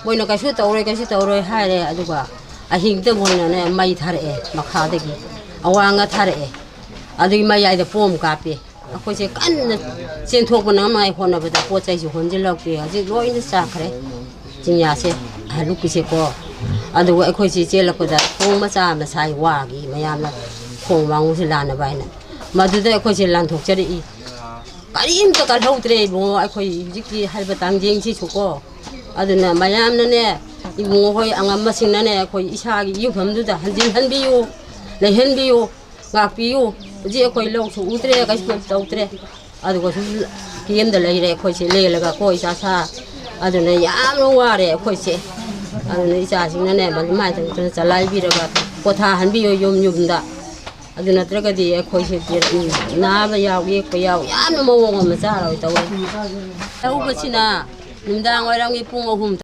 뭐이나 가시 떠오래 하래 아주가 아힘도 보이나네 마이 타래 막하대기 아왕아 타래 아주기 마이 아이다 봄 가피 아코지 깐나 센토고나 마이 호나보다 포차이시 혼질럭게 아직 로인드 싸그래 진야세 알루키세고 아주 아코지 제일거다 뽕마자 마사이 와기 마야나 콩왕우시 라나 바이나 마두데 아코지 란 독자리 까림도 갈하우드레 뭐 아코이 지기 할바 당쟁시 주고 아드나 마야암나네 이모호이 앙암마싱나네 아코이 이사기 유범두다 한진한비유 레현비유 각비유 이제 아코이 럭수 우드레 가시고 떠우드레 아두고 비엠들 레이레 아코이 레일가 코이 사사 아드나 야무와레 아코이시 아드나 이사싱나네 말마이든 그런 잘라이비르가 고타 한비유 염유분다 아드나 들어가디 아코이시 나바 야위 코야우 야무 모모 마자라고 있다고 우버치나 nimdang orang ipung ohum